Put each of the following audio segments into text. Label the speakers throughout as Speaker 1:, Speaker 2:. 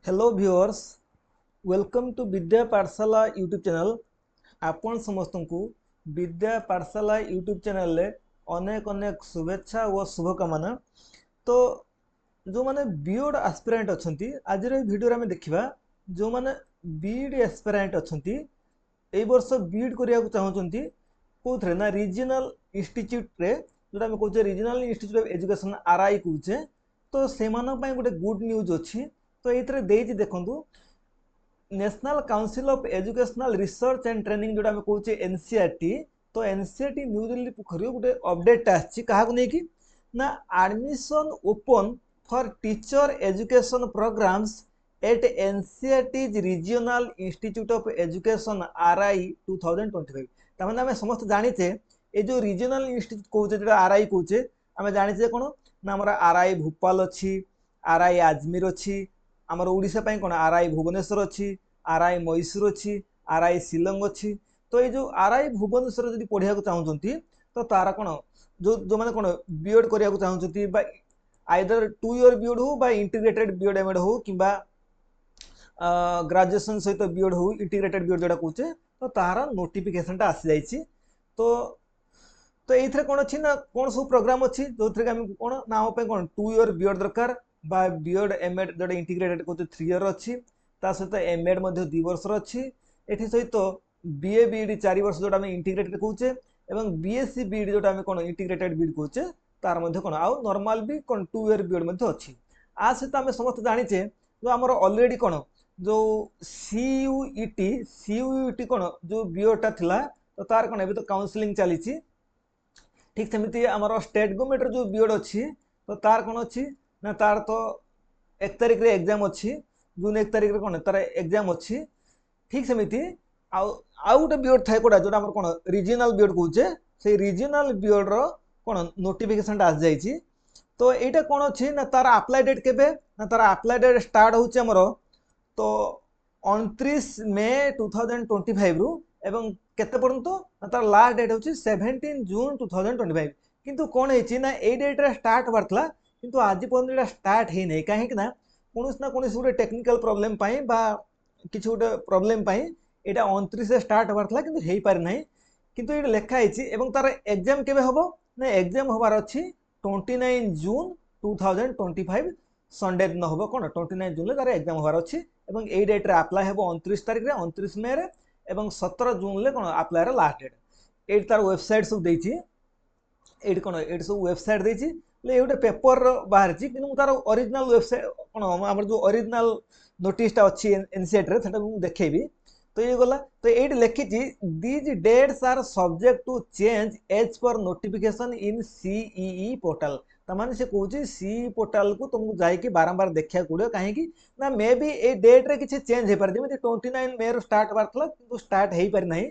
Speaker 1: Hello viewers, welcome to विद्या पाठशाला YouTube channel. आपण समस्त को विद्या पाठशाला यूट्यूब चैनल रे अनेक अनेक शुभेच्छा और शुभकामना। तो जो माने बीएड एस्पिरेंट अछंती आज रे वीडियो रे हम देखिबा जो माने बीएड एस्पिरेंट अछंती ए वर्ष बीएड करिया को चाहउचंती कोथरे ना रीजनल इंस्टीट्यूट रे जोटा हम कहचे regional institute of education RI कहचे। तो से मानन पय गोटे गुड न्यूज अछि। तो एथरे देइछि देखंतु National Council of Educational Research and Training जोटा हम कहचे एनसीईआरटी। तो एनसीईआरटी न्यू दिल्ली पोखरी गोटे अपडेट आछि काहा को नै कि ना admission open for teacher education programs at NCERT regional institute of education RI 2025। तमाने हमें समस्त जानिचे ए जो रीजनल इंस्टीट्यूट कहचे जेटा आरआई कहचे हमें जानिचे कोन ना हमरा आरआई भोपाल अछि, आरआई अजमेर अछि, आमर ओडिशा पय कोन आरआई भुवनेश्वर अछि, आरआई मैसूर अछि, आरआई शिलंग अछि। तो ये जो आरआई भुवनेश्वर जदि पढ़िया को चाहउचंती तो तारा कोन जो जो माने कोन बीएड करिया को चाहउचंती बा आइदर 2 ईयर बीएड हो बा इंटीग्रेटेड बीएड एमएड हो किबा ग्रेजुएशन सहित बीएड हो इंटीग्रेटेड बीएड जोटा कहचे तो तार नोटिफिकेशन टा आसी जाइछि। तो तो एथरे कोन अछि ना कोन सब प्रोग्राम अछि जो थरे हम कोन ना हम पे कोन 2 ईयर बीएड दरकार बा बीएड एमएड जोटा इंटीग्रेटेड कहते 3 ईयर अछि, ता सहित एमएड मध्ये 2 वर्ष अछि। एठी सहित बीए बीडी 4 वर्ष जोटा हम इंटीग्रेटेड कहचे एवं बीएससी बीडी जोटा हम कोन इंटीग्रेटेड बीडी कहचे तार मध्ये कोन आ नॉर्मल भी कोन 2 ईयर बीएड मध्ये अछि। आ सहित हम समस्त जानिचे जो हमर ऑलरेडी कोन जो सीयूईटी कोन जो बीएड टा थिला तो तार कोन एबे तो काउंसलिंग चलीछि। ठीक सेमती आमर स्टेट गवर्नमेंट जो बीएड अच्छी तो तार कौन अच्छी ना तार तो 1 तारिख रे एग्जाम अच्छी, जून 1 तारिख रे कौन तार एग्जाम अच्छी। ठीक सेमती आउ गोटे बीएड थाए कोडा जोटा हमर कोन रीजनल बीएड कहूचे से रीजनल बीएड रो कोन नोटिफिकेशन टा आस जाइछि। तो एटा कोन अच्छी ना तार अप्लाई डेट केबे ना तार अप्लाई डेट स्टार्ट होचे हमर तो 29 मे 2025 रु एवं केते पर्यंत तार लास्ट डेट होची 17 जून 2025। किंतु कोन हेची ना ए डेट रे स्टार्ट होरतला किंतु आज पर्यंत एटा स्टार्ट हे नै काहे कि ना कोनोस गोटे टेक्निकल प्रॉब्लम पई बा किछु गोटे प्रॉब्लम पई एटा 29 से स्टार्ट होरतला किंतु हेई पार नै। किंतु एटा लेखा हेची एवं तार एग्जाम केबे हबो ना एग्जाम होबार अछि 29 जून 2025 संडे दिन हबो कोन 29 जून ले तार एग्जाम होबार अछि एवं ए डेट रे अप्लाई हबो 29 तारिख रे 29 मे रे एवं 17 जून ले कोन अप्लाई रे लास्ट डेट। एट तार वेबसाइट सब देछि एट कोन एट सब वेबसाइट देछि ले एउटे पेपर बाहर छि किनु तार ओरिजिनल वेबसाइट कोन हमर जो ओरिजिनल नोटिस टा अछि एनसीईआरटी रे सेटा मु देखेबी। तो ये गला तो एट लिखि छि these dates are subject to change as per notification in CEE portal. तमाने से कहूची सी पोर्टल को तुमको जाई कि बारंबार देखिया पड़ियो काहे कि ना मे बी ए डेट रे किछि चेंज हे पर जेमति 29 मे रो स्टार्ट बारथला किंतु स्टार्ट हेई पारि नाही।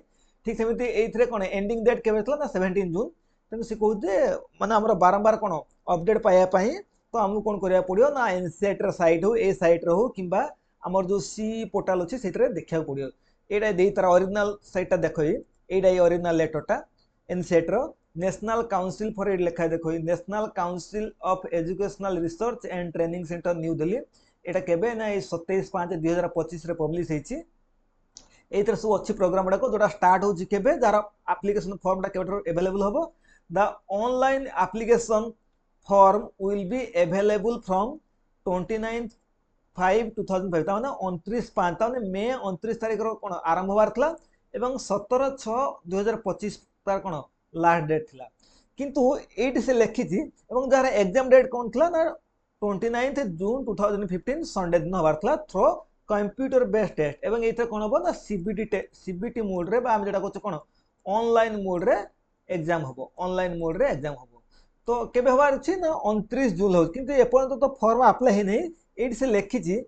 Speaker 1: ठीक सेमति एथरे कोन एंडिंग डेट केबे थला ना 17 जून तेनु से कहूजे माने हमर बारंबार कोन अपडेट पाया पई तो हमु कोन करिया पड़ियो ना एनसीईआरटी रो साइट हो ए साइट रो हो किबा हमर जो सी पोर्टल अछि सेतरे देखिया पड़ियो। एटा देई तार ओरिजिनल साइट टा देखोई एटा ओरिजिनल लेटर टा एनसीईआरटी रो नेशनल काउंसिल फॉर एड लेखा देखो National Council of Educational Research and Training centre New Delhi. एटा केबे ना 27/5/2025 रे पब्लिश हेछि। एथरे सब अच्छी प्रोग्राम गुडा जोटा स्टार्ट होछि केबे जार एप्लीकेशन फॉर्म टा केबे अवेलेबल होबो the online application form will be available from 29/5/2025 ताने 29/5 ताने मे 29 तारिख रो कोन आरंभ होबार थला एवं 17/6/2025 तार कोन लास्ट डेट थिला। किंतु एट से लिखि छि एवं जार एग्जाम डेट कोन थिला ना 29 जून 2015 संडे दिन होबार थला थ्रो कंप्यूटर बेस्ड टेस्ट एवं एथे कोन होबो ना सीबीटी मोड रे बा हम जेटा कहछ कोन ऑनलाइन मोड रे एग्जाम होबो ऑनलाइन मोड रे एग्जाम होबो। तो केबे होबार छि ना 29 जून हो किंतु एपर्यंत तो फॉर्म अप्लाई हे नै। एट से लिखि छि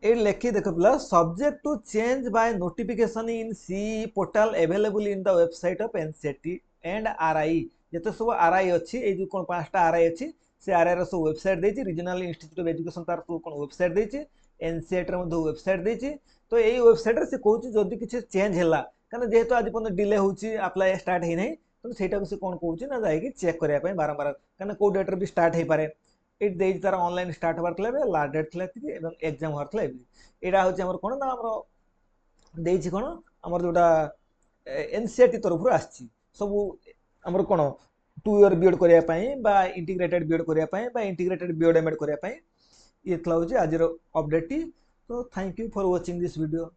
Speaker 1: एट लिखि देखो plus subject to change by notification in C portal available in the website of NCERT and RI. जते सब आरआई अछि ए जो कोन पांचटा आरआई अछि से आरआई रो सब वेबसाइट देछि रीजनल इंस्टीट्यूट ऑफ एजुकेशन तार सब कोन वेबसाइट देछि एनसीईआरटी रो मधो वेबसाइट देछि। तो एई वेबसाइट रे से कहउछि जदि किछि चेंज हैला कारण जेहेतु आज पन डिले होछि अप्लाई स्टार्ट हे नै तो सेटा से कोन कहउछि ना जाय कि चेक करिया पय बारंबार कारण को डेट रे भी स्टार्ट हे पारे ये देई तार ऑनलाइन स्टार्ट होबार थला लास्ट डेट थला एवं एग्जाम होबार थला एटा होची हमर कोन ना हमर देइछि कोन हमर जोटा एनसीईआरटी तरफ आछि सब हमर कोन 2 ईयर बीएड करिया पई बा इंटीग्रेटेड बीएड करिया पई बा इंटीग्रेटेड बीएड एमएड करिया पई ये थला होची आजिर अपडेट टी तो thank you for watching this video.